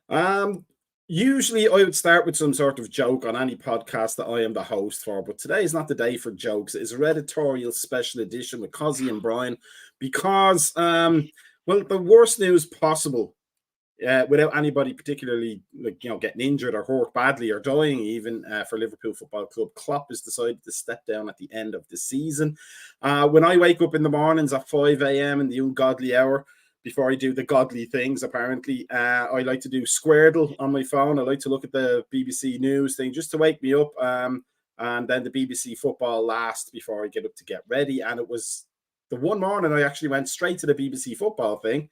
Um, Usually I would start with some sort of joke on any podcast that I am the host for, but today is not the day for jokes. It's a Reditorial Special Edition with Cozzy and Brian because, well, the worst news possible, without anybody particularly getting injured or hurt badly or dying even, for Liverpool Football Club. Klopp has decided to step down at the end of the season. When I wake up in the mornings at 5 a.m. in the ungodly hour, before I do the godly things, apparently, I like to do Squirtle on my phone. I like to look at the BBC News thing just to wake me up, and then the BBC Football last before I get up to get ready. And it was the one morning I actually went straight to the BBC Football thing,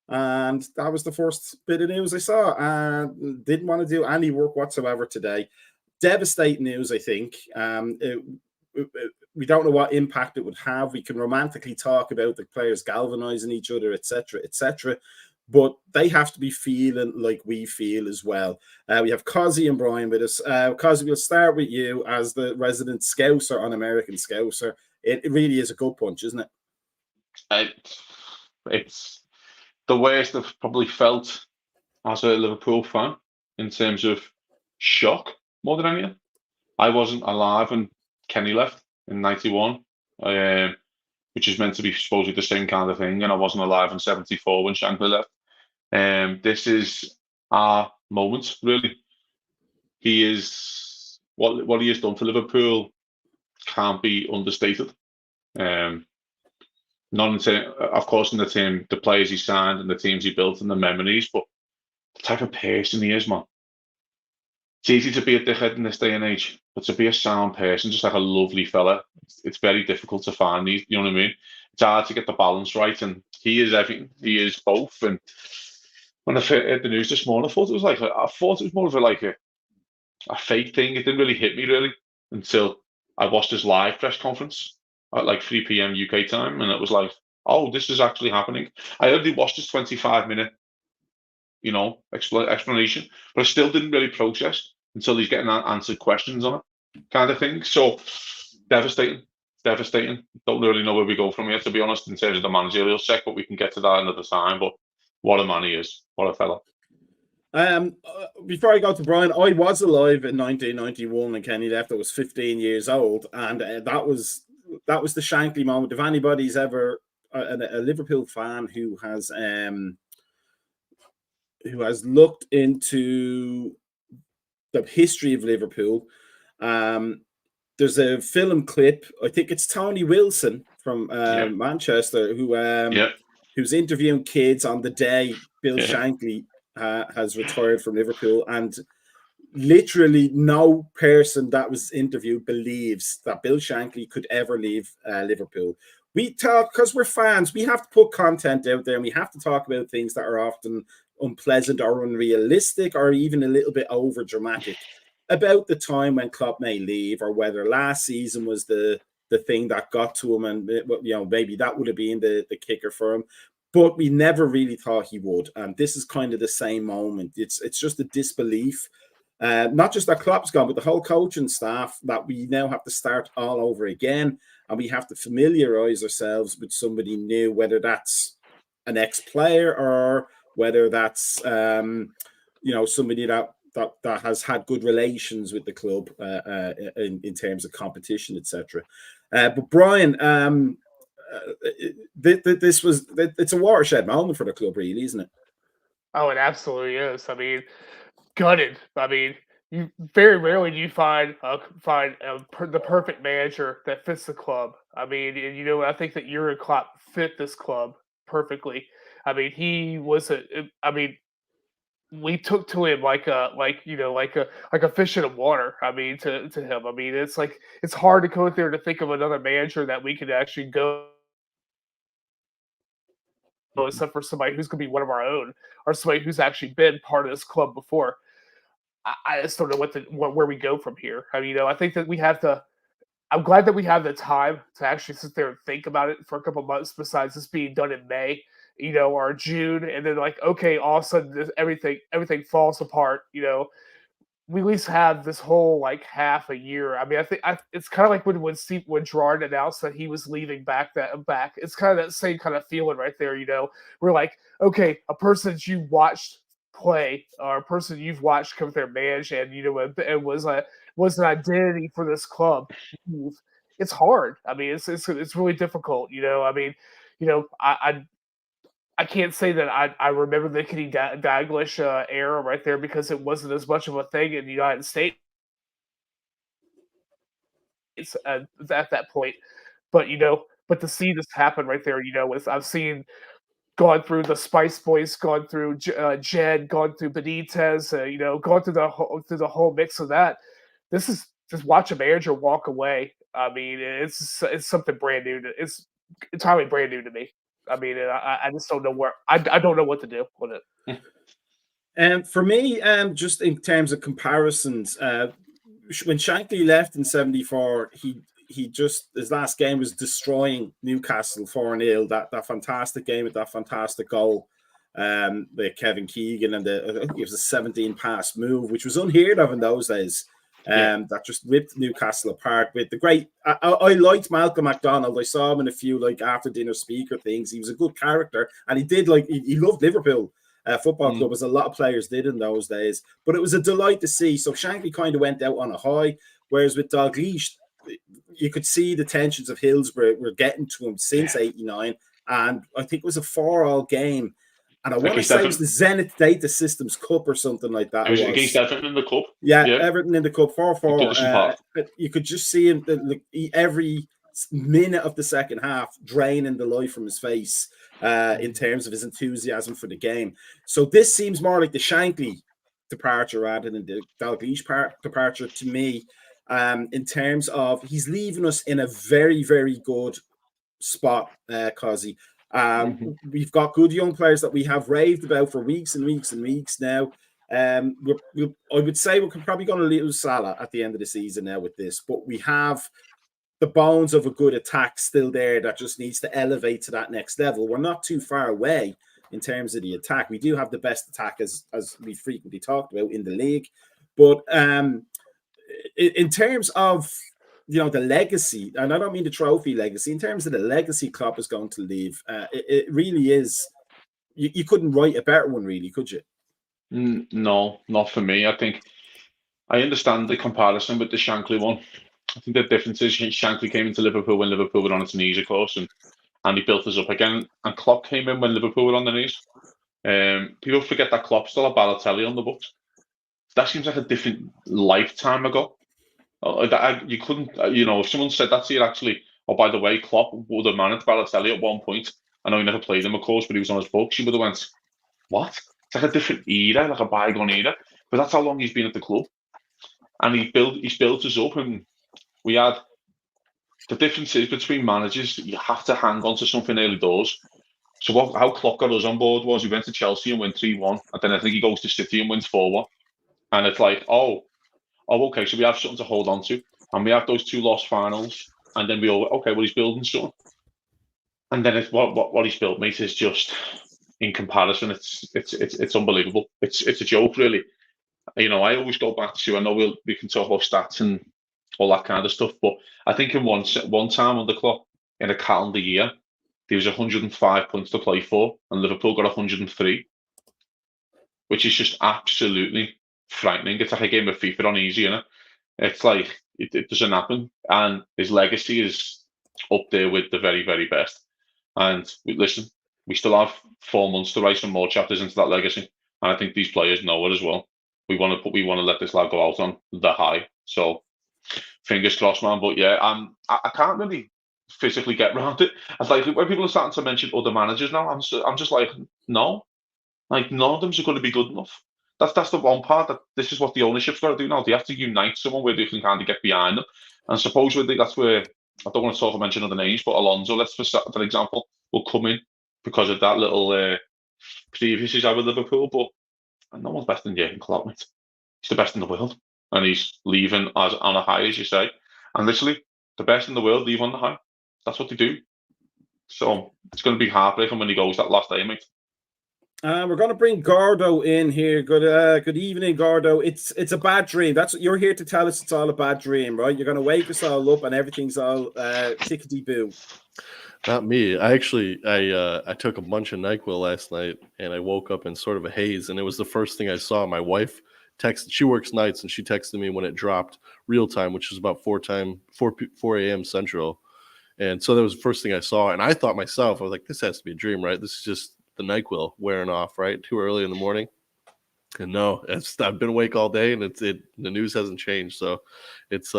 and that was the first bit of news I saw. And didn't want to do any work whatsoever today. Devastating news, I think. We don't know what impact it would have. We can romantically talk about the players galvanizing each other, etc., etc., but they have to be feeling like we feel as well. We have Cozzy and Brian with us. Cozzy, we'll start with you as the resident Scouser on American Scouser. It really is a gut punch, isn't it? It's the worst I've probably felt as a Liverpool fan in terms of shock more than anything. I wasn't alive when Kenny left in '91, which is meant to be supposedly the same kind of thing, and I wasn't alive in '74 when Shankly left. This is our moment, really. He is what he has done for Liverpool can't be understated. Not in of course, in the players he signed and the teams he built and the memories, but the type of person he is, man. It's easy to be a dickhead in this day and age, but to be a sound person, just like a lovely fella, it's very difficult to find these. You know what I mean? It's hard to get the balance right, and he is everything. He is both. And when I heard the news this morning, I thought it was more of a fake thing. It didn't really hit me really until I watched his live press conference at like 3 p.m. UK time, and it was like, oh, this is actually happening. I only watched his 25-minute, explanation, but I still didn't really process until he's getting answered questions on it, kind of thing. So devastating. Don't really know where we go from here, to be honest, in terms of the managerial sec, but we can get to that another time. But what a man he is. What a fella. Before I go to Brian, I was alive in 1991 when Kenny left. I was 15 years old, and that was the Shankly moment. If anybody's ever a Liverpool fan who has looked into the history of Liverpool, there's a film clip. I think it's Tony Wilson from Manchester who's interviewing kids on the day Bill Shankly has retired from Liverpool, and literally no person that was interviewed believes that Bill Shankly could ever leave Liverpool. We talk, because we're fans, we have to put content out there, and we have to talk about things that are often unpleasant or unrealistic or even a little bit over dramatic about the time when Klopp may leave, or whether last season was the thing that got to him, and maybe that would have been the kicker for him. But we never really thought he would, and this is kind of the same moment. It's just a disbelief, not just that Klopp's gone, but the whole coaching staff, that we now have to start all over again, and we have to familiarize ourselves with somebody new, whether that's an ex-player or whether that's somebody that has had good relations with the club in terms of competition, etc. But Brian, it's a watershed moment for the club, really, isn't it? Oh, it absolutely is. I mean, gutted. I mean, you very rarely do you find the perfect manager that fits the club. I mean, I think that Jurgen Klopp fit this club perfectly. I mean, he was we took to him like a fish in the water. I mean, to him. I mean, it's hard to go there to think of another manager that we could actually go, except for somebody who's going to be one of our own, or somebody who's actually been part of this club before. I just don't know where we go from here. I mean, I think that we have to. I'm glad that we have the time to actually sit there and think about it for a couple months, besides this being done in May, or June, and then okay, all of a sudden everything falls apart. We at least have this whole half a year. I mean, I think it's kind of like when Gerrard announced that he was leaving back. It's kind of that same kind of feeling right there. We're like, okay, a person that you watched play or a person you've watched come there manage and it was an identity for this club. It's hard. I mean, it's really difficult. I mean, I can't say that I remember the Kenny Dalglish era right there because it wasn't as much of a thing in the United States at that point. But to see this happen right there, I've seen gone through the Spice Boys, gone through Jed, gone through Benitez, gone through the whole mix of that. This is just watch a manager walk away. I mean, it's something brand new. It's entirely brand new to me. I mean, I just don't know where I don't know what to do with it. And for me, just in terms of comparisons, when Shankly left in '74, he just his last game was destroying Newcastle 4-0. That fantastic game with that fantastic goal, with Kevin Keegan, and I think it was a 17 pass move, which was unheard of in those days. That just ripped Newcastle apart with the great. I liked Malcolm MacDonald. I saw him in a few after dinner speaker things. He was a good character, and he loved Liverpool Football Club, as a lot of players did in those days. But it was a delight to see. So Shankly kind of went out on a high, whereas with Dalglish, you could see the tensions of Hillsborough were getting to him since '89, and I think it was a 4-4 game. And I want to say it was the Zenith Data Systems Cup or something like that. It was against Everton in the Cup. Yeah, Everton in the Cup, 4-4. You could just see him every minute of the second half draining the life from his face in terms of his enthusiasm for the game. So this seems more like the Shankly departure rather than the Dalglish departure to me, in terms of he's leaving us in a very, very good spot, Cozzy. We've got good young players that we have raved about for weeks and weeks and weeks now. I would say we're probably going to lose Salah at the end of the season now with this, but we have the bones of a good attack still there that just needs to elevate to that next level. We're not too far away in terms of the attack. We do have the best attack, as we frequently talked about, in the league. But in terms of the legacy, and I don't mean the trophy legacy, in terms of the legacy Klopp is going to leave, it really is, you couldn't write a better one, really, could you? No, not for me. I think I understand the comparison with the Shankly one. I think the difference is Shankly came into Liverpool when Liverpool were on its knees, of course, and he built us up again. And Klopp came in when Liverpool were on their knees. People forget that Klopp still had Balotelli on the books. That seems like a different lifetime ago. You couldn't, if someone said that to you, actually, oh, by the way, Klopp would have managed Balotelli at one point. I know he never played him, of course, but he was on his books. You would have went, what? It's like a different era, like a bygone era. But that's how long he's been at the club. And he's built us up. And we had, the difference is between managers, you have to hang on to something early doors. So how Klopp got us on board was he went to Chelsea and went 3-1. And then I think he goes to City and wins 4-1. And it's like, okay, so we have something to hold on to. And we have those 2 lost finals. And then he's building something. And then what he's built, mate, is just, in comparison, it's unbelievable. It's a joke, really. I always go back to, I know we can talk about stats and all that kind of stuff, but I think in one time on the clock, in a calendar year, there was 105 points to play for, and Liverpool got 103, which is just absolutely frightening. It's like a game of FIFA on easy, It's like, it doesn't happen. And his legacy is up there with the very, very best. And listen, we still have 4 months to write some more chapters into that legacy. And I think these players know it as well. We want to let this lad go out on the high. So fingers crossed, man. But yeah, I can't really physically get around it. It's like when people are starting to mention other managers now, I'm just like, no. Like, none of them are going to be good enough. That's the one part, that this is what the ownership's got to do now. They have to unite someone where they can kind of get behind them. And supposedly that's where, I don't want to mention other names, but Alonso, for example, will come in because of that little previous he's had with Liverpool. But no one's better than Jurgen Klopp, mate. He's the best in the world. And he's leaving on a high, as you say. And literally, the best in the world leave on the high. That's what they do. So it's going to be heartbreaking when he goes that last day, mate. We're going to bring Gordo in here. Good evening, Gordo. It's a bad dream. That's what you're here to tell us. It's all a bad dream, right? You're going to wake us all up and everything's all tickety-boo. Not me. I took a bunch of NyQuil last night, and I woke up in sort of a haze, and it was the first thing I saw. My wife texted. She works nights, and she texted me when it dropped real time, which is about 4 a.m. Central. And so that was the first thing I saw, and I thought myself, I was like, this has to be a dream, right? This is just the NyQuil wearing off, right? Too early in the morning. And no, I've been awake all day, and the news hasn't changed. So it's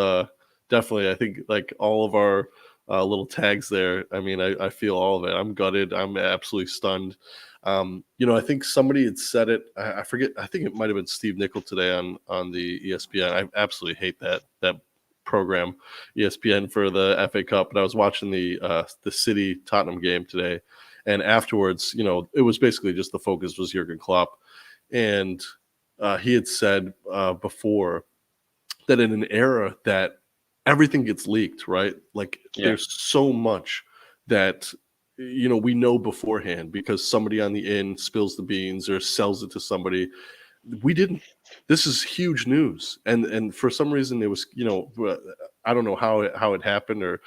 definitely, I think, like all of our little tags there. I mean, I feel all of it. I'm gutted. I'm absolutely stunned. I think somebody had said it. I forget. I think it might have been Steve Nicol today on the ESPN. I absolutely hate that program, ESPN, for the FA Cup. But I was watching the City Tottenham game today, and afterwards, it was basically just the focus was Jurgen Klopp. And he had said before that in an era that everything gets leaked, right? Like there's so much that, we know beforehand because somebody on the inn spills the beans or sells it to somebody. We didn't. This is huge news. And for some reason it was, I don't know how it happened or,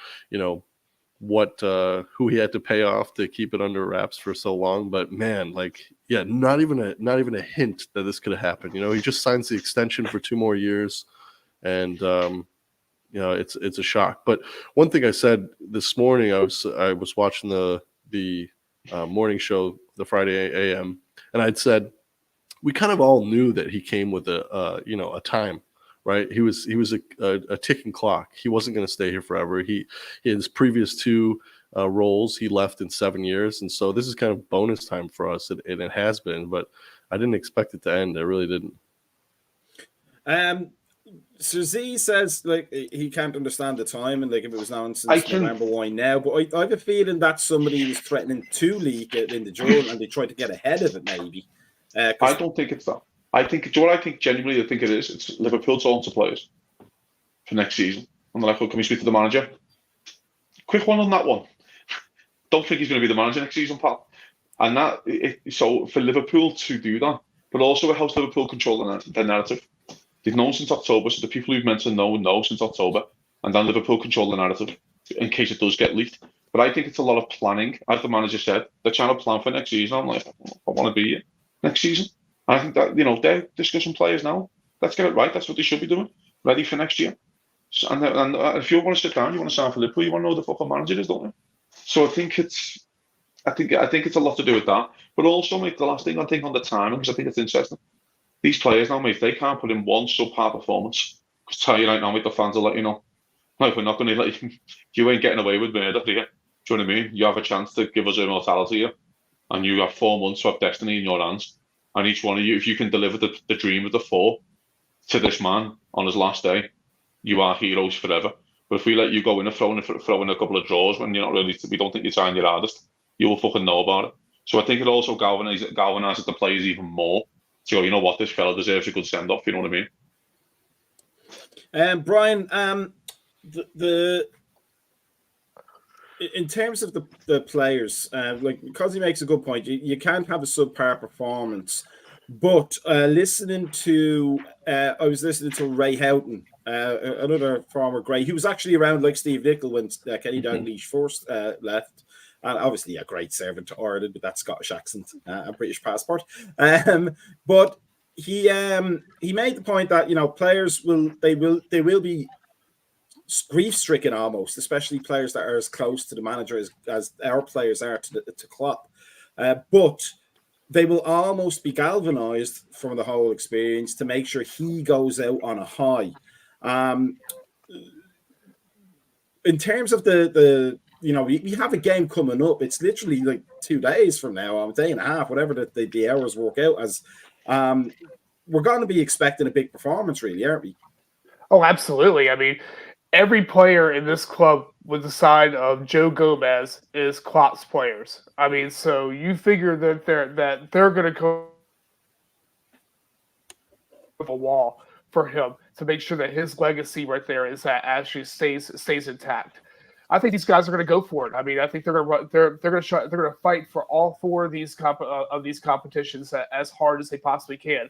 who he had to pay off to keep it under wraps for so long, but man, not even a hint that this could have happened. He just signs the extension for 2 more years, and it's a shock. But one thing I said this morning, I was watching the morning show, the Friday AM, and I'd said we kind of all knew that he came with a time. Right, he was a ticking clock. He wasn't going to stay here forever. His previous 2 roles he left in 7 years, and so this is kind of bonus time for us, and it has been. But I didn't expect it to end. I really didn't. So Z says he can't understand the time, and if it was known since November, why now? But I have a feeling that somebody was threatening to leak it in the journal, and they tried to get ahead of it. Maybe. I don't think it's that. I think genuinely it is. It's Liverpool talking to players for next season. And they're like, can we speak to the manager? Quick one on that one. Don't think he's going to be the manager next season, pal. And so for Liverpool to do that, but also it helps Liverpool control their narrative. They've known since October, so the people who've meant to know since October, and then Liverpool control the narrative in case it does get leaked. But I think it's a lot of planning. As the manager said, they're trying to plan for next season. I'm like, I want to be here next season. I think that, they're discussing players now. Let's get it right. That's what they should be doing. Ready for next year. So, and if you want to sit down, you want to sign for Liverpool, you want to know who the fucking manager is, don't you? So I think it's a lot to do with that. But also, mate, the last thing I think on the timing, because I think it's interesting. These players now, mate, they can't put in one subpar performance. Because tell you right now, mate, the fans will let you know. Like, we're not going to let you ain't getting away with murder, do you? Do you know what I mean? You have a chance to give us immortality here. And you have 4 months of destiny in your hands. And each one of you, if you can deliver the dream of the 4 to this man on his last day, you are heroes forever. But if we let you go in and throw in a couple of draws when you're not really, we don't think you're trying your hardest, you will fucking know about it. So I think it also galvanizes the players even more to go, you know what, this fella deserves a good send-off, you know what I mean? Brian, in terms of the players, because he makes a good point, you can't have a subpar performance. But listening to Ray Houghton, another former great, he was actually around like Steve Nicol when Kenny Dalglish first left, and obviously a great servant to Ireland with that Scottish accent and British passport. But he made the point that players will be grief-stricken almost, especially players that are as close to the manager as our players are to Klopp. But they will almost be galvanized from the whole experience to make sure he goes out on a high. In terms of we have a game coming up. It's literally like 2 days from now, a day and a half, whatever the hours work out as. We're going to be expecting a big performance, really, aren't we? Oh, absolutely. I mean, every player in this club with the side of Joe Gomez is Klopp's players. I mean, so you figure that they're going to go with a wall for him to make sure that his legacy right there is that actually stays intact. I think these guys are going to go for it. I mean, I think they're going to fight for all 4 of these competitions as hard as they possibly can.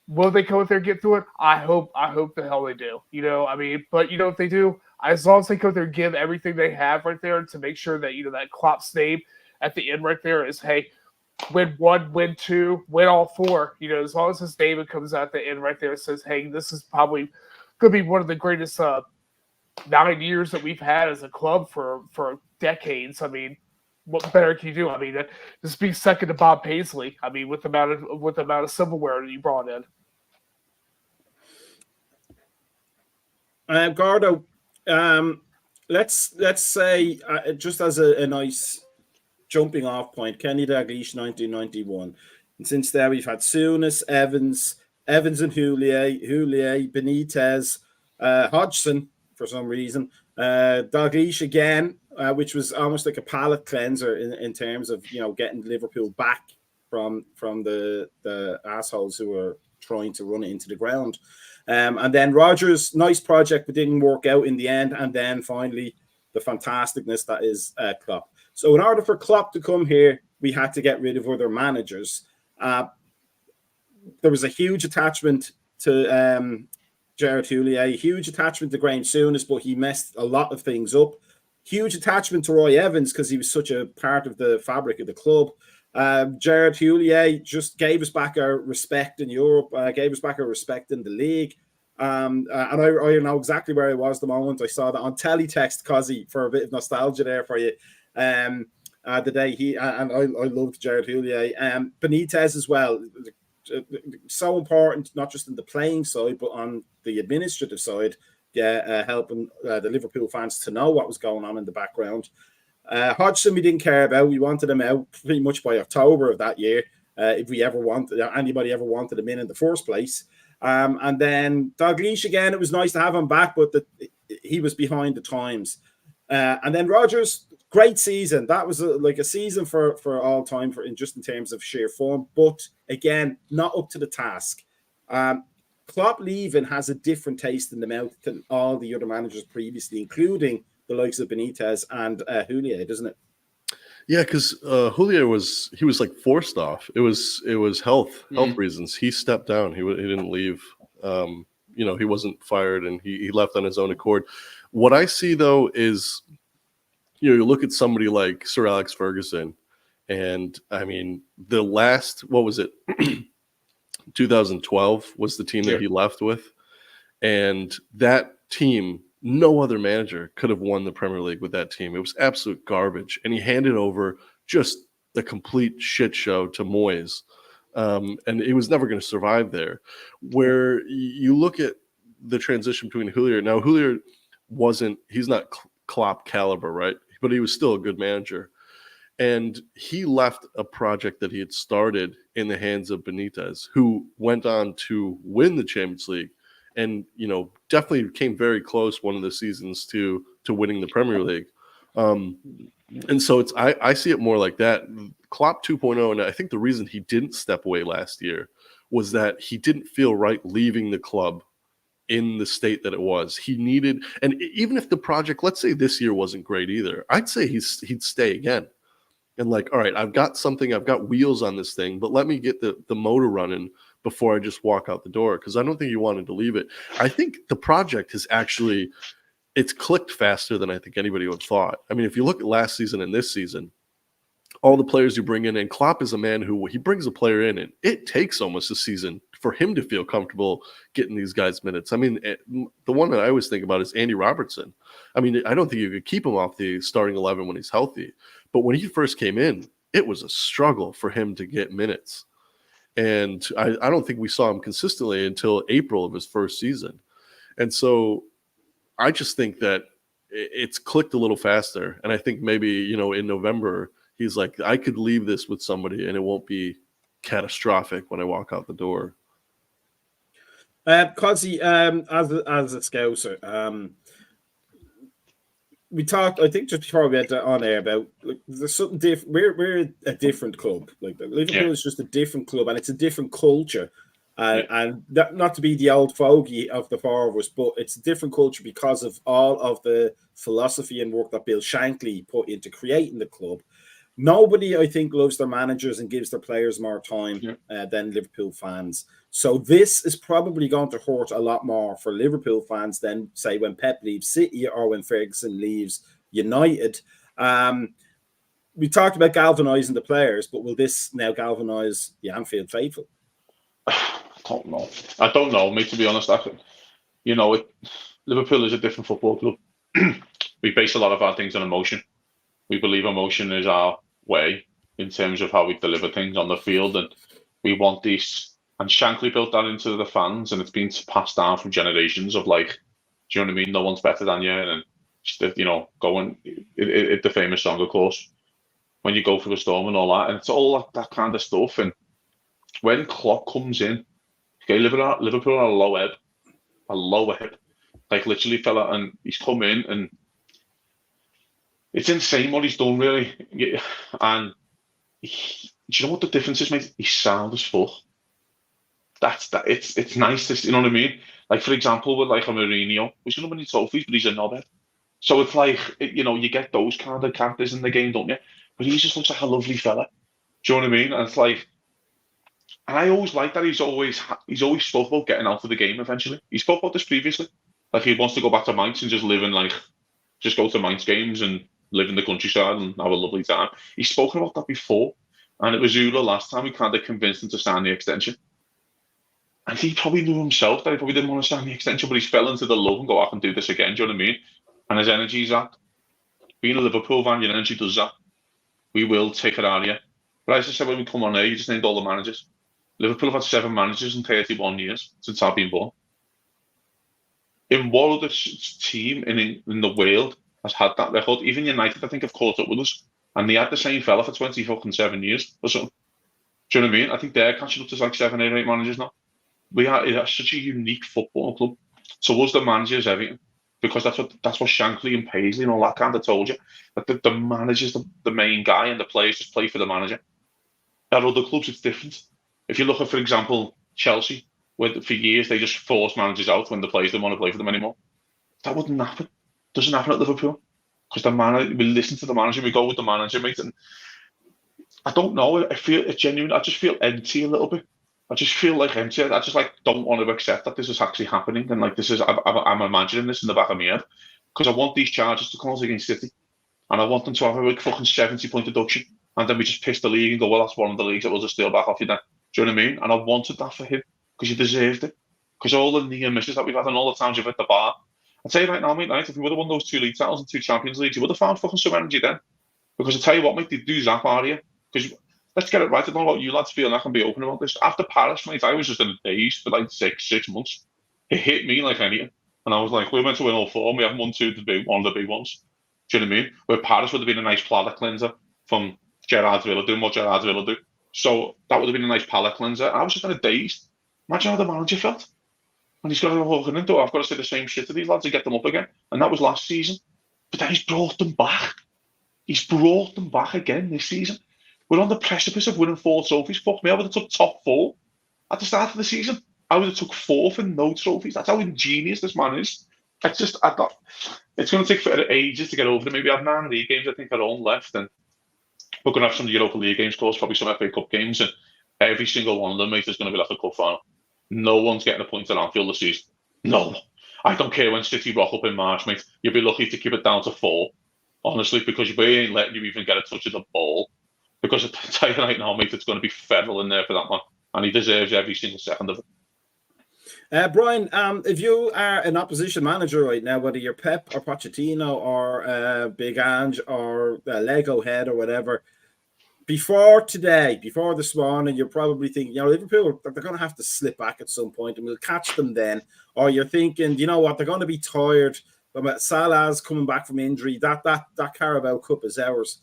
Will they go out there and get through it? I hope the hell they do. I mean, but if they do, as long as they go there and give everything they have right there to make sure that, that Klopp's name at the end right there is, hey, win 1, win 2, win all 4. As long as his name comes out the end right there, it says, hey, this is probably going to be one of the greatest 9 years that we've had as a club for decades. I mean, what better can you do? I mean, just be second to Bob Paisley. I mean, with the amount of silverware that you brought in. Gardo, let's say just as a nice jumping off point, Kenny Dalglish 1991, and since there we've had Souness, Evans and Houllier, Benitez, Hodgson for some reason, Dalglish again, which was almost like a palate cleanser in terms of getting Liverpool back from the assholes who were trying to run it into the ground. And then Rodgers, nice project, but didn't work out in the end. And then finally, the fantasticness that is Klopp. So in order for Klopp to come here, we had to get rid of other managers. There was a huge attachment to Gerard Houllier, huge attachment to Graham Souness, but he messed a lot of things up. Huge attachment to Roy Evans because he was such a part of the fabric of the club. Gerard Houllier just gave us back our respect in Europe, gave us back our respect in the league. And I know exactly where I was the moment I saw that on teletext, Cozzy, for a bit of nostalgia there for you. The day I loved Gerard Houllier. Benitez as well. So important, not just in the playing side, but on the administrative side, helping the Liverpool fans to know what was going on in the background. Hodgson, we didn't care about. We wanted him out pretty much by October of that year, if we ever wanted anybody ever wanted him in the first place. And then Dalglish again, it was nice to have him back, but he was behind the times. And then Rodgers, great season. That was like a season for all time in terms of sheer form, but again, not up to the task. Klopp leaving has a different taste in the mouth than all the other managers previously, including the likes of Benitez and Houllier, doesn't it? Yeah, because Houllier was like forced off. It was health reasons. He stepped down. He didn't leave. He wasn't fired, and he left on his own accord. What I see though is, you look at somebody like Sir Alex Ferguson, and I mean the last, what was it, 2012 was the team that he left with, and that team, no other manager could have won the Premier League with that team. It was absolute garbage. And he handed over just the complete shit show to Moyes. And he was never going to survive there. Where you look at the transition between Houllier. Now, Houllier he's not Klopp caliber, right? But he was still a good manager. And he left a project that he had started in the hands of Benitez, who went on to win the Champions League. And, definitely came very close one of the seasons to winning the Premier League. And so I see it more like that. Klopp 2.0, and I think the reason he didn't step away last year was that he didn't feel right leaving the club in the state that it was. He needed, and even if the project, let's say this year wasn't great either, I'd say he'd stay again. And like, all right, I've got wheels on this thing, but let me get the motor running before I just walk out the door, because I don't think he wanted to leave it. I think the project has it's clicked faster than I think anybody would have thought. I mean, if you look at last season and this season, all the players you bring in, and Klopp is a man who he brings a player in, and it takes almost a season for him to feel comfortable getting these guys minutes. I mean, the one that I always think about is Andy Robertson. I mean, I don't think you could keep him off the starting 11 when he's healthy. But when he first came in, it was a struggle for him to get minutes. And I don't think we saw him consistently until April of his first season. And so I just think that it's clicked a little faster. And I think maybe, in November, he's like, I could leave this with somebody and it won't be catastrophic when I walk out the door. Cozzy, as a Scouser, we talked, I think, just before we had on air about there's something different. We're a different club. Like Liverpool is just a different club, and it's a different culture. And that, not to be the old fogey of the four of us, but it's a different culture because of all of the philosophy and work that Bill Shankly put into creating the club. Nobody, I think, loves their managers and gives their players more time than Liverpool fans. So this is probably going to hurt a lot more for Liverpool fans than, say, when Pep leaves City or when Ferguson leaves United. We talked about galvanising the players, but will this now galvanise the Anfield faithful? I don't know, mate, to be honest. Liverpool is a different football club. We base a lot of our things on emotion. We believe emotion is our way in terms of how we deliver things on the field, and we want these. And Shankly built that into the fans, and it's been passed down from generations of like, do you know what I mean? No one's better than you, and going the famous song, of course, when you go through a storm and all that, and it's all that kind of stuff. And when Klopp comes in, okay, Liverpool are a lower hip, like literally, fella, and he's come in and. It's insane what he's done, really. And do you know what the difference is, mate? He's sound as fuck. It's nice to, you know what I mean? Like, for example, with like a Mourinho, he's going to win trophies, but he's a knobhead. So it's like, you get those kind of characters in the game, don't you? But he just looks like a lovely fella. Do you know what I mean? And it's like, and I always like that he's always spoke about getting out of the game eventually. He spoke about this previously. Like, he wants to go back to Mainz and just go to Mainz games and live in the countryside and have a lovely time. He's spoken about that before, and it was Zula last time. We kind of convinced him to sign the extension, and he probably knew himself that he probably didn't want to sign the extension, but he fell into the love and go, I can do this again. Do you know what I mean? And his energy's that. Being a Liverpool fan, your energy does that. We will take it out of you. But as I said when we come on here, you just named all the managers. Liverpool have had 7 managers in 31 years since I've been born. In what other team in the world has had that record? Even United, I think, have caught up with us, and they had the same fella for 27 years or something. Do you know what I mean? I think they're catching up to like 7 or 8 managers now. We are such a unique football club. So us, the managers, everything, because that's what Shankly and Paisley and all that kind of told you, that the manager's the main guy and the players just play for the manager. At other clubs, it's different. If you look at, for example, Chelsea, where for years they just force managers out when the players don't want to play for them anymore. That wouldn't happen. Doesn't happen at Liverpool, because we listen to the manager, we go with the manager, mate. And I don't know. I feel it's genuine. I just feel empty a little bit. I just feel like empty. I just like don't want to accept that this is actually happening, and like this is. I'm imagining this in the back of my head, because I want these charges to come out against City, and I want them to have a like fucking 70-point deduction, and then we just piss the league and go, well, that's one of the leagues that we'll just steal back off you then. Do you know what I mean? And I wanted that for him because he deserved it, because all the near misses that we've had and all the times you've hit the bar. I'll tell you right now, mate, if we would have won those 2 league titles and 2 Champions Leagues, you would have found fucking some energy then. Because I tell you what, mate, they do zap out of you. Because let's get it right. I don't know what you lads feel, and I can be open about this. After Paris, mate, I was just in a daze for like six months. It hit me like anything. And I was like, we're meant to win all 4, and we haven't won one of the big ones. Do you know what I mean? Where Paris would have been a nice palate cleanser from Gerrard's Villa doing what Gerrard's Villa do. So that would have been a nice palate cleanser. I was just in a daze. Imagine how the manager felt. And he's got to walk into it. I've got to say the same shit to these lads to get them up again. And that was last season. But then he's brought them back. He's brought them back again this season. We're on the precipice of winning 4 trophies. Fuck me, I would have took top 4 at the start of the season. I would have took 4th and no trophies. That's how ingenious this man is. It's going to take ages to get over it. Maybe I have 9 league games, I think, our own left. And we're going to have some Europa League games, of course, probably some FA Cup games. And every single one of them, mate, is going to be like a cup final. No one's getting a point at Anfield this season. No. I don't care when City rock up in March, mate. You'll be lucky to keep it down to 4, honestly, because we ain't letting you even get a touch of the ball. Because I tell you right now, mate, it's going to be federal in there for that man. And he deserves every single second of it. Brian, if you are an opposition manager right now, whether you're Pep or Pochettino or Big Ange or Lego Head or whatever, before this morning, you're probably thinking, Liverpool, they're going to have to slip back at some point and we'll catch them then. Or you're thinking, you know what, they're going to be tired. Salah's coming back from injury. That Carabao Cup is ours.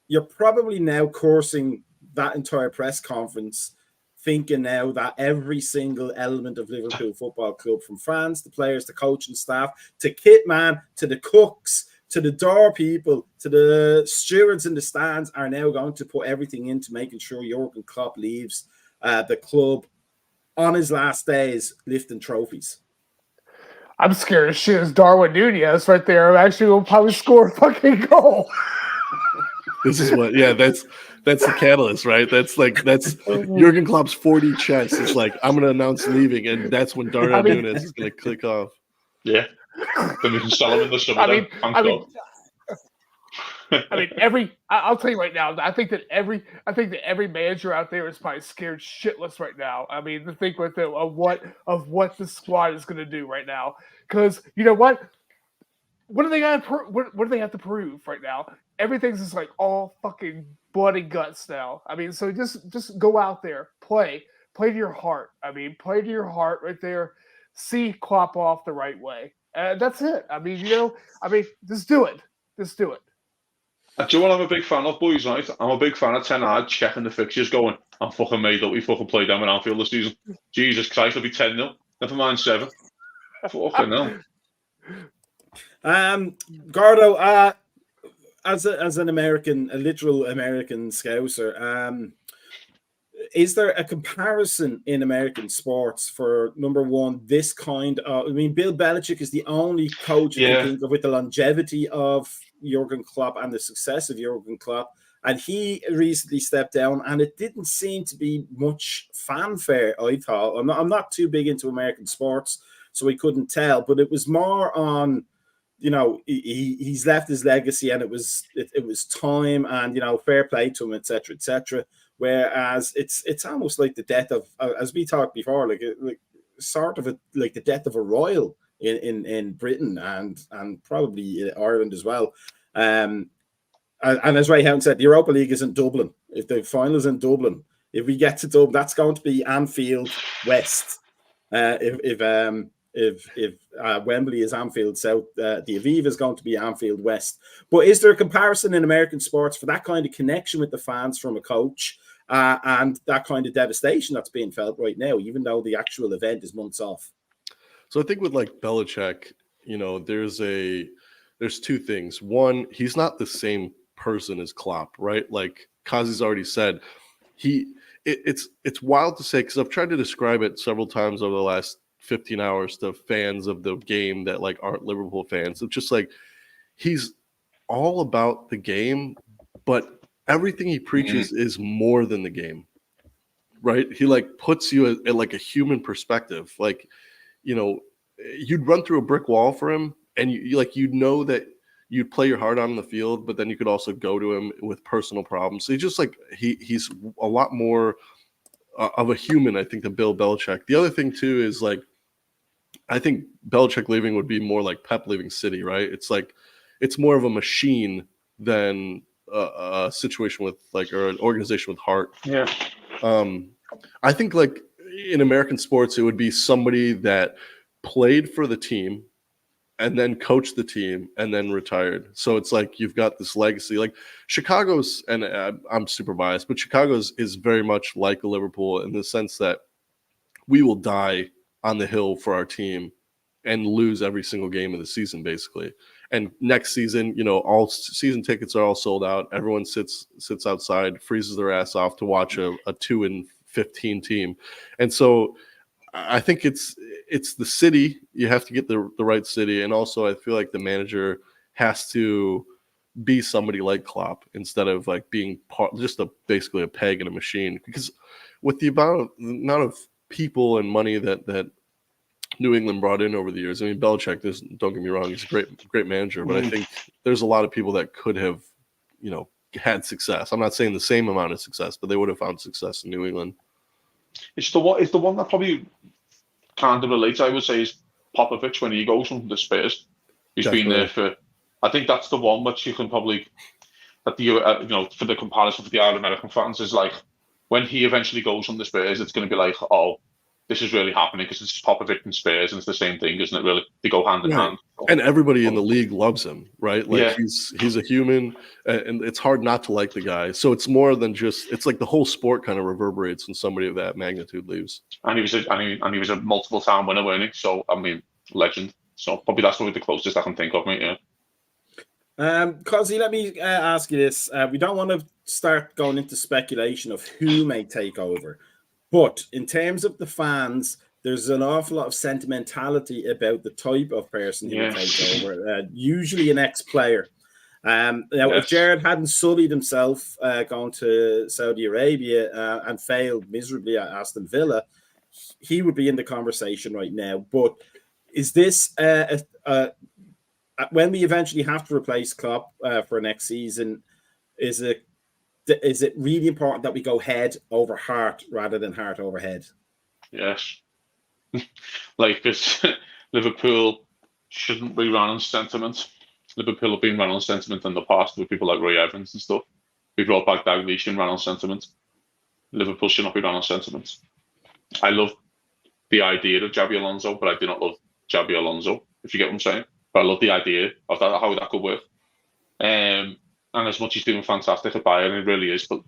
You're probably now coursing that entire press conference, thinking now that every single element of Liverpool Football Club, from fans, to players, to coaching staff, to kit man, to the cooks, to the door people, to the stewards in the stands, are now going to put everything into making sure Jurgen Klopp leaves the club on his last days lifting trophies. I'm scared as shit as Darwin Nunez right there. I'm actually going to probably score a fucking goal. This is what, that's the catalyst, right? That's Jurgen Klopp's 4D chess. It's like, I'm going to announce leaving, and that's when Darnell Nunes is going to click off. Yeah. Then we can sell him in the summer. I'll tell you right now, I think that every manager out there is probably scared shitless right now. I mean, to think of what the squad is going to do right now, because you know what? What do they got? What do they have to prove right now? Everything's just like all fucking blood and guts now. I mean, so just go out there, play to your heart. I mean, play to your heart right there. See Klopp off the right way, and that's it. I mean, just do it. Just do it. Do you know what I'm a big fan of, boys, right? I'm a big fan of Ten Hag checking the fixtures going, I'm fucking made up. We fucking played them in Anfield this season. Jesus Christ, it'll be 10-0. Never mind 7. Fucking hell. Gordo, as an American, a literal American Scouser, is there a comparison in American sports for, number one, this kind of... I mean, Bill Belichick is the only coach I can think of with the longevity of Jurgen Klopp and the success of Jurgen Klopp, and he recently stepped down, and it didn't seem to be much fanfare, I thought. I'm not too big into American sports, so we couldn't tell, but it was more on, he's left his legacy, and it was time, and fair play to him, etc., etc. Whereas it's almost like the death of, as we talked before, like the death of a royal in Britain and probably Ireland as well. And as Ray Hound said, the Europa League is in Dublin. If the final is in Dublin, if we get to Dublin, that's going to be Anfield West. If Wembley is Anfield South, the Aviva is going to be Anfield West. But is there a comparison in American sports for that kind of connection with the fans from a coach and that kind of devastation that's being felt right now, even though the actual event is months off? So I think with like Belichick, there's two things. One, he's not the same person as Klopp, right? Like Kazi's already said, it's wild to say, because I've tried to describe it several times over the last 15 hours to fans of the game that like aren't Liverpool fans. It's just like he's all about the game, but everything he preaches is more than the game, right? He like puts you at like a human perspective. Like, you'd run through a brick wall for him, and you know that you'd play your heart out on the field, but then you could also go to him with personal problems. So he's just like he's a lot more of a human, I think, than Bill Belichick. The other thing too is like, I think Belichick leaving would be more like Pep leaving City, right? It's like it's more of a machine than a situation with or an organization with heart. Yeah. I think like in American sports, it would be somebody that played for the team and then coached the team and then retired. So it's like you've got this legacy. Like Chicago's, and I'm super biased, but Chicago's is very much like a Liverpool in the sense that we will die on the hill for our team and lose every single game of the season, basically. And next season, all season tickets are all sold out. Everyone sits outside, freezes their ass off to watch a 2-15 team. And so I think it's the city. You have to get the right city. And also I feel like the manager has to be somebody like Klopp instead of like being basically a peg in a machine. Because with the amount of people and money that New England brought in over the years. I mean, Belichick, don't get me wrong, he's a great manager, but I think there's a lot of people that could have, had success. I'm not saying the same amount of success, but they would have found success in New England. It's the one that probably kind of relates, I would say, is Popovich when he goes from the Spurs. He's been there for, I think that's the one which you can probably, for the comparison for the American fans is like, when he eventually goes from the Spurs, it's going to be like, oh, this is really happening because it's Popovich and Spurs, and it's the same thing, isn't it? Really, they go hand in hand. And everybody in the league loves him, right? Like he's a human, and it's hard not to like the guy. So it's more than just. It's like the whole sport kind of reverberates when somebody of that magnitude leaves. And he was a multiple-time winner, wasn't he? So I mean, legend. So probably that's probably the closest I can think of, mate. Yeah. Cosy, let me ask you this. We don't want to start going into speculation of who may take over. But in terms of the fans, there's an awful lot of sentimentality about the type of person who will take over, usually an ex-player. Now, if Gerrard hadn't sullied himself going to Saudi Arabia and failed miserably at Aston Villa, he would be in the conversation right now. But is this when we eventually have to replace Klopp for next season? Is it really important that we go head over heart rather than heart over head? Yes. Like this, Liverpool shouldn't be run on sentiment. Liverpool have been run on sentiment in the past with people like Roy Evans and stuff. We brought back Dalglish and ran on sentiment. Liverpool should not be run on sentiment. I love the idea of Xabi Alonso, but I do not love Xabi Alonso, if you get what I'm saying. But I love the idea of that, how that could work. And as much as he's doing fantastic at Bayern, it really is. But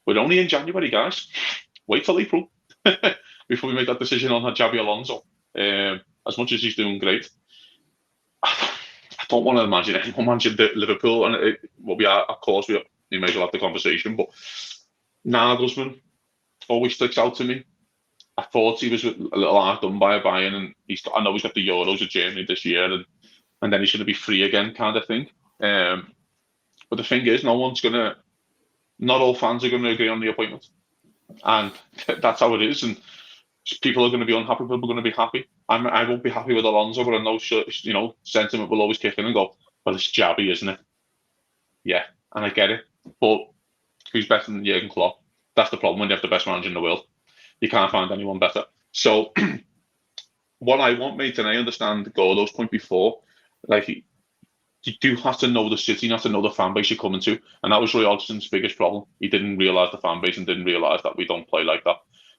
we're only in January, guys. Wait till April before we make that decision on Xabi Alonso. As much as he's doing great, I don't want to imagine anyone managing Liverpool. And what we are, of course, we may as well have the conversation. But Nagelsmann always sticks out to me. I thought he was a little hard done by Bayern, and I know he's got the Euros of Germany this year, and then he's going to be free again, kind of thing. But the thing is, not all fans are going to agree on the appointment, and that's how it is. And people are going to be unhappy, people are going to be happy. I won't be happy with Alonso, but I know, sentiment will always kick in and go, well, it's Xabi, isn't it? Yeah, and I get it. But who's better than Jurgen Klopp? That's the problem when you have the best manager in the world. You can't find anyone better. So what I want, mate, and I understand Gordo's point before, like, you do have to know the city, you have to know the fan base you're coming to. And that was Roy Hodgson's biggest problem. He didn't realise the fan base and didn't realise that we don't play like that.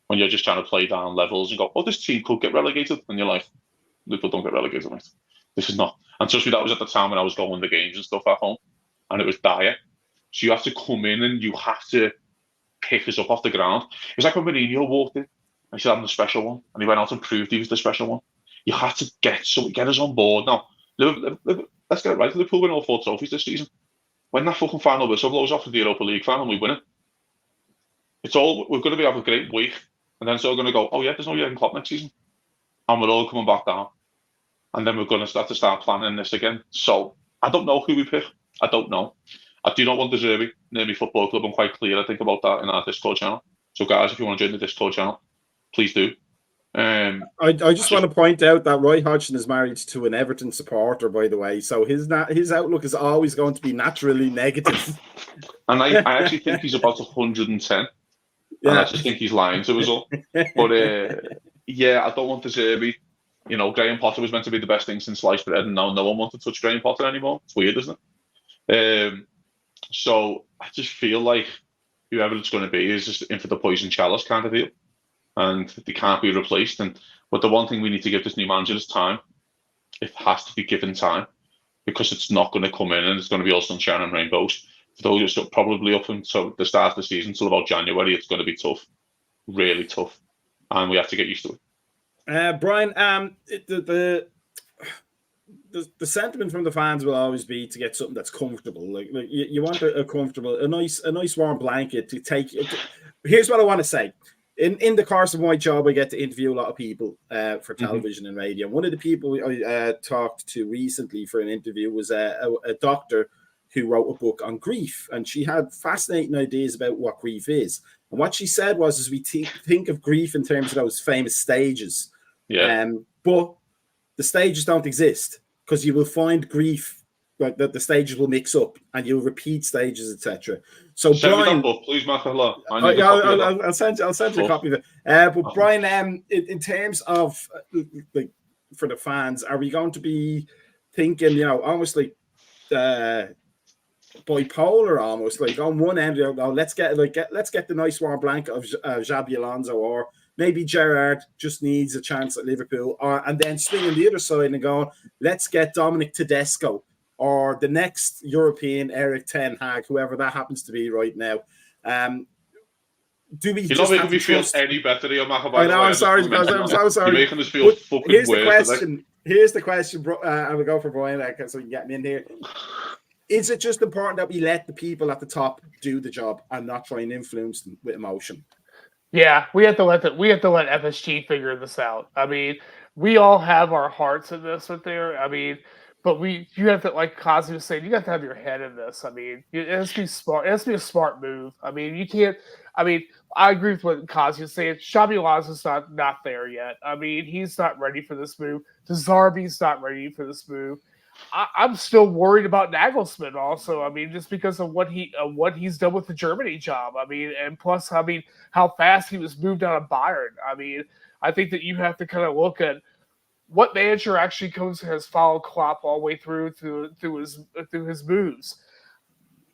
When you're just trying to play down levels and go, oh, this team could get relegated. And you're like, Liverpool don't get relegated, mate. This is not. And trust me, that was at the time when I was going to games and stuff at home. And it was dire. So you have to come in and you have to pick us up off the ground. It was like when Mourinho walked in and he said, I'm the special one. And he went out and proved he was the special one. You have to get us on board now. Let's get it right. Liverpool win all 4 trophies this season. When that fucking final whistle blows off for the Europa League final, we win it. We're going to have a great week. And then it's all going to go, oh yeah, there's no Jurgen Klopp next season. And we're all coming back down. And then we're going to start planning this again. So I don't know who we pick. I don't know. I do not want De Zerbi near me football club. I'm quite clear, I think, about that in our Discord channel. So guys, if you want to join the Discord channel, please do. I just want to point out that Roy Hodgson is married to an Everton supporter, by the way. So his outlook is always going to be naturally negative. And I actually think he's about 110. Yeah. And I just think he's lying to us all. But yeah, I don't want De Zerbi. You know, Graham Potter was meant to be the best thing since sliced bread, and now no one wants to touch Graham Potter anymore. It's weird, isn't it? So I just feel like whoever it's going to be is just in for the poison chalice kind of deal. And they can't be replaced. But the one thing we need to give this new manager is time. It has to be given time, because it's not going to come in and it's going to be all sunshine and rainbows. For those who are probably up until the start of the season, till about January, it's going to be tough, really tough, and we have to get used to it. Brian, the sentiment from the fans will always be to get something that's comfortable. Like you want a comfortable, a nice warm blanket to take. Here's what I want to say. In the course of my job, I get to interview a lot of people for television and radio. One of the people I talked to recently for an interview was a doctor who wrote a book on grief, and she had fascinating ideas about what grief is. And what she said was, we think of grief in terms of those famous stages. Yeah. But the stages don't exist, because you will find grief, like the stages will mix up and you'll repeat stages, etc. So send Brian, me that book, please, Matt. I'll send you a copy of it. But Brian, in terms of like for the fans, are we going to be thinking, almost like bipolar, almost like on one end, let's get the nice warm blanket of Xabi Alonso, or maybe Gerrard just needs a chance at Liverpool, and then swinging the other side and going, let's get Dominic Tedesco, or the next European Eric Ten Hag, whoever that happens to be right now. Do we? You're not making me feel any better here, Matt. I know. I'm sorry. I'm so sorry. You're making us feel fucking here's weird. Here's the question. I will go for Brian, so you can get me in here. Is it just important that we let the people at the top do the job and not try and influence them with emotion? Yeah, we have to let FSG figure this out. I mean, we all have our hearts in this right there. I mean, But you have to, like Kazi was saying, you have to have your head in this. I mean, it has to be smart. It has to be a smart move. I mean, you can't. I mean, I agree with what Kazi was saying. Xabi Alonso's not there yet. I mean, he's not ready for this move. Zerbi's not ready for this move. I'm still worried about Nagelsmann also. I mean, just because of what he's done with the Germany job. I mean, and plus, I mean, how fast he was moved out of Bayern. I mean, I think that you have to kind of look at what manager actually has followed Klopp all the way through his moves.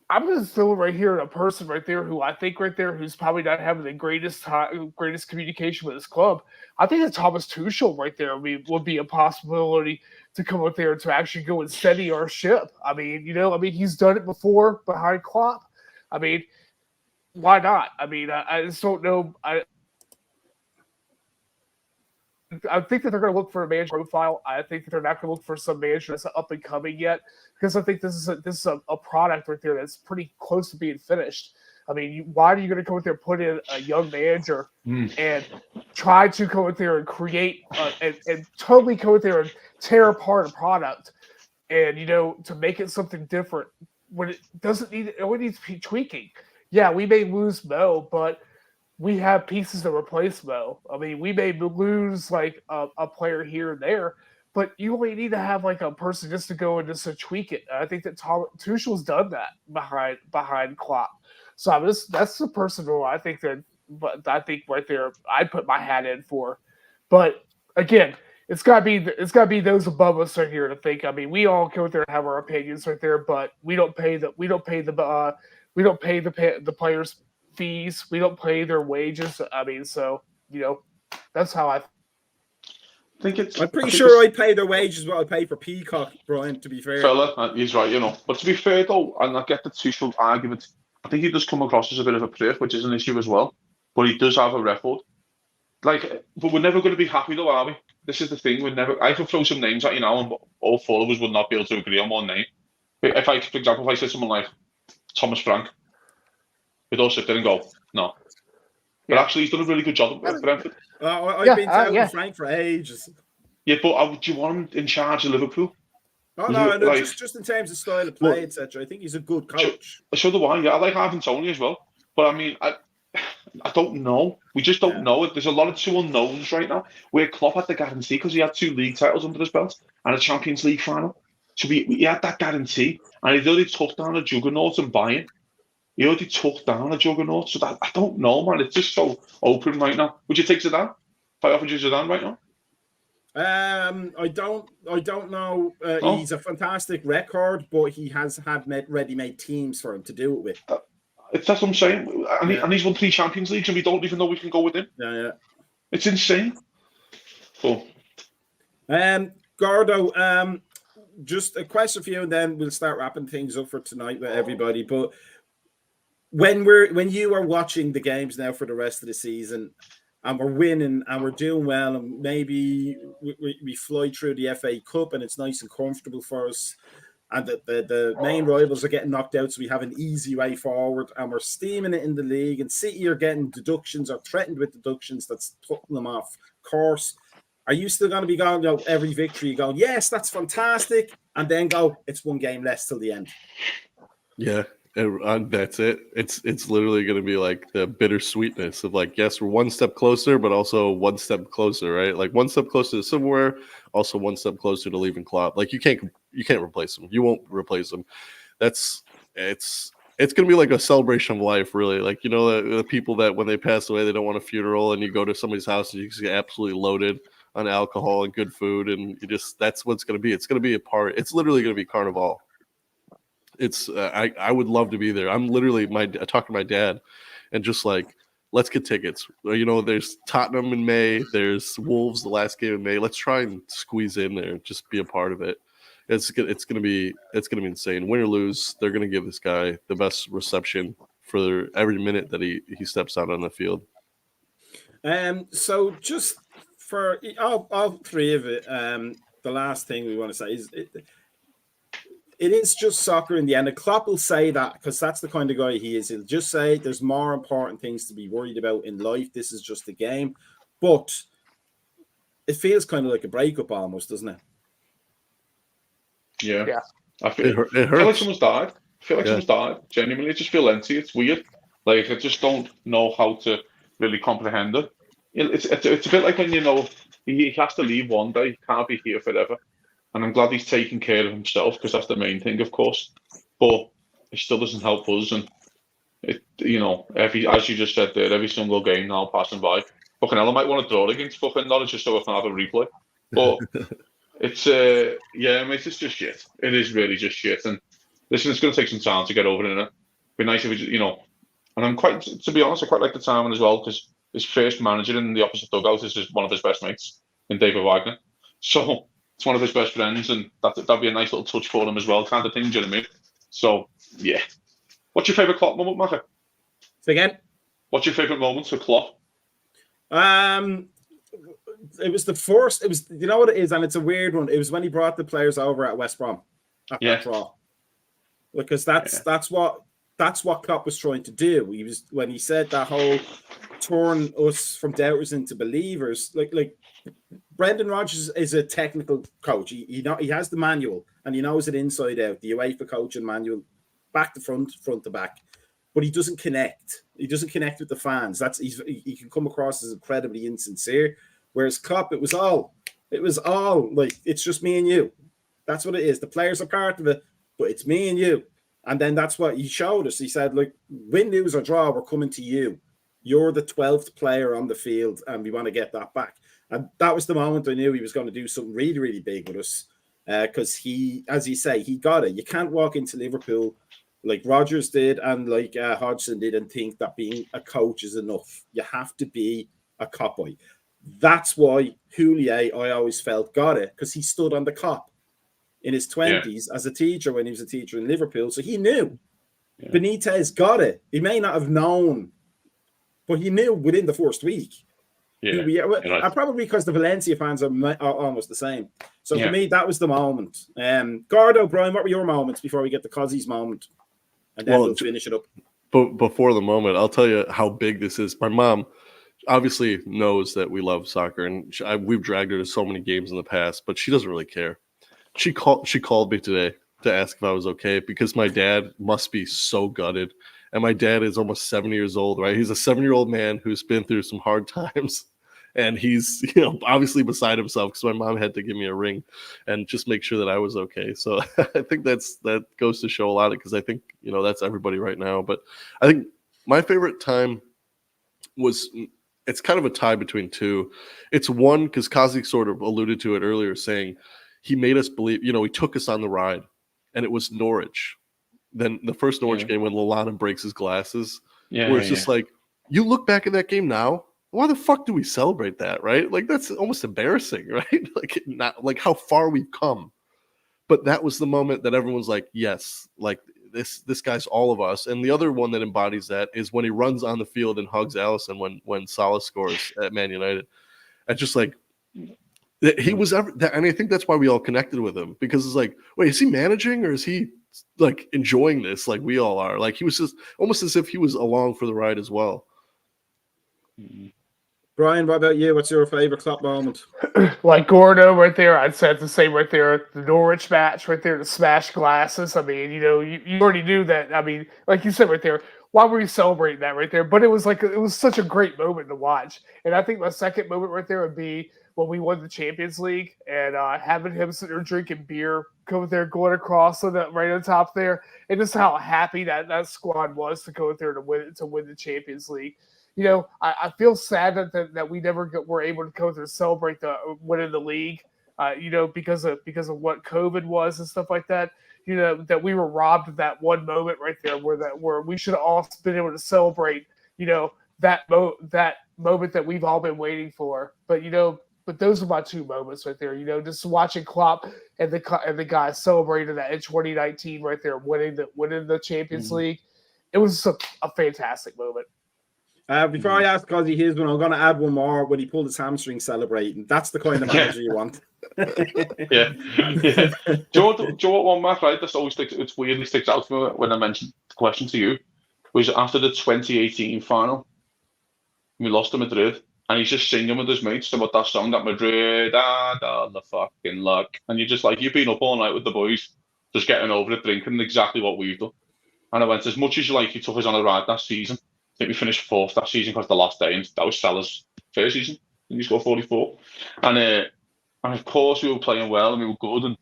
I'm going to throw right here a person right there who I think right there who's probably not having the greatest communication with his club. I think that Thomas Tuchel right there would be a possibility to come up there to actually go and steady our ship. I mean, he's done it before behind Klopp. I mean, why not? I mean, I just don't know. I think that they're going to look for a manager profile. I think that they're not going to look for some manager that's up and coming yet, because I think this is a product right there that's pretty close to being finished. I mean, why are you going to go in there, put in a young manager and try to go in there and create and totally go in there and tear apart a product and, to make it something different when it doesn't need, it needs to be tweaking. Yeah, we may lose Mo, but we have pieces to replace Mo. I mean, we may lose like a player here and there, but you only need to have like a person just to go and just to tweak it. And I think that Tuchel's done that behind Klopp. So that's the person who I think right there I'd put my hat in for. But again, it's gotta be those above us right here to think. I mean, we all go there and have our opinions right there, but we don't pay the players fees. We don't pay their wages. I mean, so that's how I think it's. I'm pretty sure I pay their wages what I pay for Peacock, Brian. To be fair, fella, he's right, But to be fair though, and I get the Tuchel argument. I think he does come across as a bit of a prick, which is an issue as well. But he does have a record. But we're never going to be happy though, are we? This is the thing. I can throw some names at you now, and all four of us would not be able to agree on one name. If for example, if I said someone like Thomas Frank, we'd all sit there and go, no. But actually, he's done a really good job at Brentford. I've been telling Frank for ages. Yeah, but do you want him in charge of Liverpool? Oh, no, just in terms of style of play, etc. I think he's a good coach. So do I. Yeah, I like having Tony as well. But I mean, I don't know. We just don't know it. There's a lot of two unknowns right now. Where Klopp had the guarantee because he had 2 league titles under his belt and a Champions League final. So he had that guarantee, and he'd already took down a juggernaut and Bayern. He already took down a juggernaut. So I don't know, man. It's just so open right now. Would you take Zidane? If I offered you Zidane right now? I don't know. He's a fantastic record, but he has had ready-made teams for him to do it with. That's what I'm saying. And he's won 3 Champions Leagues, and we don't even know we can go with him. Yeah. It's insane. Cool. Gordo, just a question for you, and then we'll start wrapping things up for tonight with everybody. But when you are watching the games now for the rest of the season, and we're winning and we're doing well, and maybe we fly through the FA Cup and it's nice and comfortable for us, and the main rivals are getting knocked out, so we have an easy way forward, and we're steaming it in the league, and City are getting deductions or threatened with deductions that's putting them off course. Are you still going to be going, every victory, going, yes, that's fantastic, and then go, it's 1 game less till the end? Yeah. And that's it. It's literally going to be like the bittersweetness of like, yes, we're 1 step closer, but also 1 step closer, right? Like 1 step closer to somewhere, also 1 step closer to leaving Klopp. Like you can't replace him. You won't replace him. It's going to be like a celebration of life, really. Like the people that when they pass away, they don't want a funeral, and you go to somebody's house and you just get absolutely loaded on alcohol and good food, and that's what it's going to be. It's going to be a part. It's literally going to be Carnival. It's I would love to be there. I'm literally I talked to my dad and just like, let's get tickets. There's Tottenham in May. There's Wolves the last game in May. Let's try and squeeze in there. Just be a part of it. It's gonna be insane. Win or lose, they're gonna give this guy the best reception for every minute that he steps out on the field. So just for all 3 of it, the last thing we want to say is it is just soccer in the end. And Klopp will say that because that's the kind of guy he is. He'll just say there's more important things to be worried about in life. This is just a game. But it feels kind of like a breakup almost, doesn't it? Yeah. Yeah. I feel, It I feel like hurts. someone's died. I feel like someone's died. Genuinely, I just feel empty. It's weird. Like, I just don't know how to really comprehend it. It's a bit like when, he has to leave one day. He can't be here forever. And I'm glad he's taking care of himself, because that's the main thing, of course. But it still doesn't help us. And as you just said there, every single game now passing by. Fucking hell, I might want to draw against fucking Norwich just so I can have a replay. But it's mate, it's just shit. It is really just shit. And listen, it's going to take some time to get over it. It'd be nice if we, and I'm quite, to be honest, I quite like the timing as well, because his first manager in the opposite dugout is just one of his best mates, in David Wagner. So it's one of his best friends, and that'd be a nice little touch for him as well, kind of thing. Do you know what I mean? So yeah. What's your favourite Klopp moment, Macca? Say again? What's your favourite moment for Klopp? It was the first. It was, you know what it is, and it's a weird one. It was when he brought the players over at West Brom. That draw. Because that's what Klopp was trying to do. When he said that whole turn us from doubters into believers. Like Brendan Rodgers is a technical coach. He has the manual and he knows it inside out. The UEFA coaching manual, back to front to back. But he doesn't connect. He doesn't connect with the fans. He can come across as incredibly insincere. Whereas Klopp, it was all like, it's just me and you. That's what it is. The players are part of it, but it's me and you. And then that's what he showed us. He said, like, win, lose, or draw, we're coming to you. You're the 12th player on the field, and we want to get that back. And that was the moment I knew he was going to do something really, really big with us. Because he, as you say, he got it. You can't walk into Liverpool like Rodgers did and like Hodgson did and think that being a coach is enough. You have to be a cop boy. That's why Houllier, I always felt, got it, because he stood on the cop in his 20s as a teacher when he was a teacher in Liverpool. So he knew. Yeah. Benitez got it. He may not have known, but he knew within the first week. And probably because the Valencia fans are almost the same. So for me, that was the moment. Gordo, Brian, what were your moments before we get the Cozzy's moment? And then we'll finish it up. But before the moment, I'll tell you how big this is. My mom obviously knows that we love soccer, and we've dragged her to so many games in the past, but she doesn't really care. She called me today to ask if I was okay, because my dad must be so gutted. And my dad is almost 70 years old, right? He's a 7-year-old man who's been through some hard times. And he's, obviously beside himself because my mom had to give me a ring and just make sure that I was okay. So I think that goes to show a lot, because I think, that's everybody right now. But I think my favorite time was, it's kind of a tie between two. It's one, because Kazi sort of alluded to it earlier, saying he made us believe, he took us on the ride, and it was Norwich. Then the first Norwich game when Lallana breaks his glasses, where it's just like, you look back at that game now, why the fuck do we celebrate that, right? Like, that's almost embarrassing, right? Like, not like how far we've come. But that was the moment that everyone's like, yes, like this guy's all of us. And the other one that embodies that is when he runs on the field and hugs Allison when Salah scores at Man United. And just like, he was and I think that's why we all connected with him, because it's like, wait, is he managing or is he like enjoying this like we all are? Like, he was just almost as if he was along for the ride as well. Brian, what about you? What's your favorite Klopp moment? Like Gordo right there, I'd say it's the same right there. The Norwich match right there, the smashed glasses. I mean, you already knew that. I mean, like you said right there, why were you celebrating that right there? But it was such a great moment to watch. And I think my second moment right there would be when we won the Champions League and having him sitting there drinking beer, going going across right on top there, and just how happy that squad was to go there to win the Champions League. I feel sad that we never were able to go through and celebrate the winning the league, because of what COVID was and stuff like that. That we were robbed of that one moment right there where we should have all been able to celebrate, that moment that we've all been waiting for. But those are my two moments right there. Just watching Klopp and the guys celebrating that in 2019 right there, winning the Champions League. It was a fantastic moment. Before I ask Cozzy his one, I'm going to add one more when he pulled his hamstring celebrating. That's the kind of manager you want. Yeah. Do you know what one, Matt, right? That's always it's weirdly sticks out to me when I mentioned the question to you, was after the 2018 final, we lost to Madrid, and he's just singing with his mates about that song, that Madrid, the fucking luck. And you're just like, you've been up all night with the boys, just getting over it, drinking exactly what we've done. And I went, as much as you like, he took us on a ride that season. I think we finished 4th that season because the last day, and that was Salah's first season. And he scored 44. And of course we were playing well and we were good. And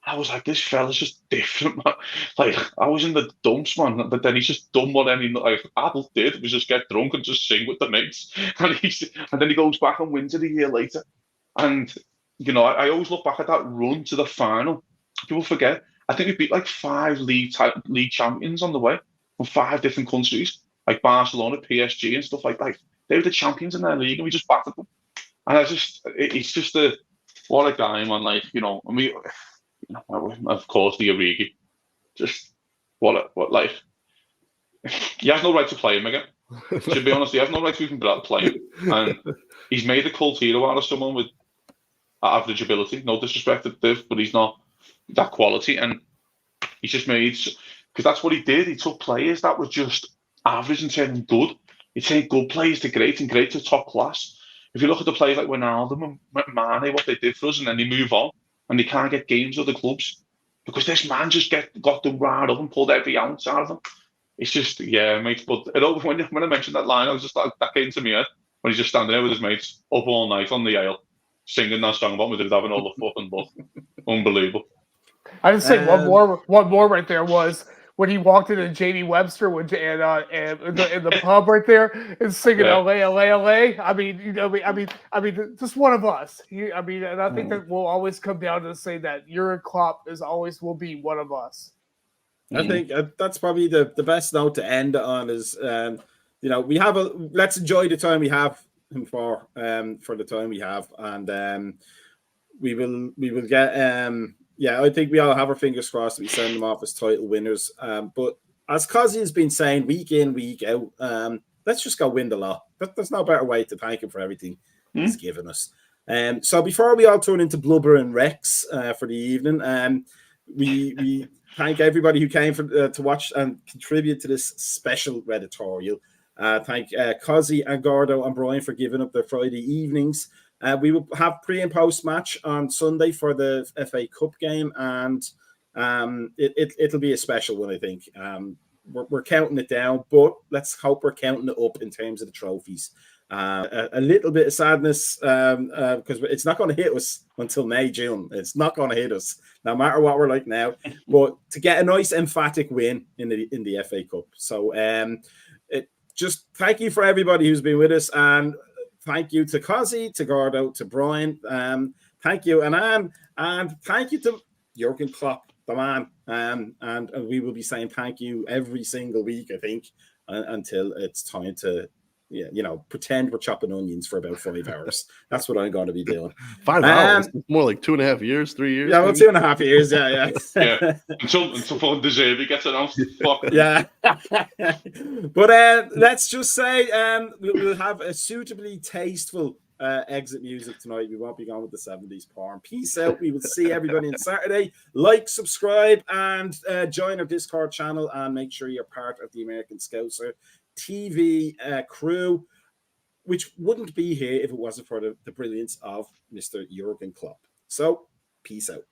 I was like, this fella's just different, man. Like, I was in the dumps, man. But then he's just done what any adult did, was just get drunk and just sing with the mates. And then he goes back and wins it a year later. And, you know, I always look back at that run to the final. People forget. I think we beat like 5 league champions on the way from 5 different countries, like Barcelona, PSG, and stuff like that. They were the champions in their league, and we just battered them. And it's just what a guy, man. Like, you know, and we, you know, of course, the Origi, just what like, he has no right to play him again. To be honest, he has no right to even play him. And he's made a cult hero out of someone with average ability. No disrespect to Div, but he's not that quality. And he's just made, because that's what he did. He took players that were just average and turned them good. He turned good players to great and great to top class. If you look at the players like Ronaldo and Mane, what they did for us, and then they move on and they can't get games with the clubs because this man just got them riled up and pulled every ounce out of them. It's just, yeah, mate. But when I mentioned that line, I was just like, that came to me head when he's just standing there with his mates up all night on the ale, singing that song about Madrid having all the fucking buff. Unbelievable. I just say one more right there was when he walked into JD Webster and in the pub right there and singing LA, LA, LA. I mean, you know, I mean, just one of us. I mean, and I think that will always come down to say that Jurgen Klopp will be one of us. I think that's probably the best note to end on is, you know, let's enjoy the time we have him for the time we have, and we will get yeah, I think we all have our fingers crossed that we send them off as title winners. But as Cozzy has been saying week in, week out, let's just go win the lot. There's no better way to thank him for everything he's given us. So before we all turn into blubber and Rex for the evening, we thank everybody who came to watch and contribute to this special Reditorial. Thank Cozzy and Gordo and Brian for giving up their Friday evenings. We will have pre and post match on Sunday for the FA Cup game, and it'll be a special one, I think. We're counting it down, but let's hope we're counting it up in terms of the trophies. A little bit of sadness because it's not going to hit us until May, June. It's not going to hit us, no matter what we're like now. But to get a nice emphatic win in the FA Cup. So just thank you for everybody who's been with us, and thank you to Cozzy, to Gordo, to Brian. Thank you, and thank you to Jurgen Klopp, the man. And we will be saying thank you every single week, I think, until it's time to, you know, pretend we're chopping onions for about 5 hours. That's what I'm going to be doing. 5 hours? More like 2.5 years, 3 years? Yeah, well, 2.5 years, yeah. Yeah, until De Zerbi gets announced. Fuck. Yeah. But let's just say we'll have a suitably tasteful exit music tonight. We won't be going with the 70s porn. Peace out. We will see everybody on Saturday. Like, subscribe, and join our Discord channel, and make sure you're part of the American Scouser TV crew, which wouldn't be here if it wasn't for the brilliance of Mr. Jurgen Klopp. So, peace out.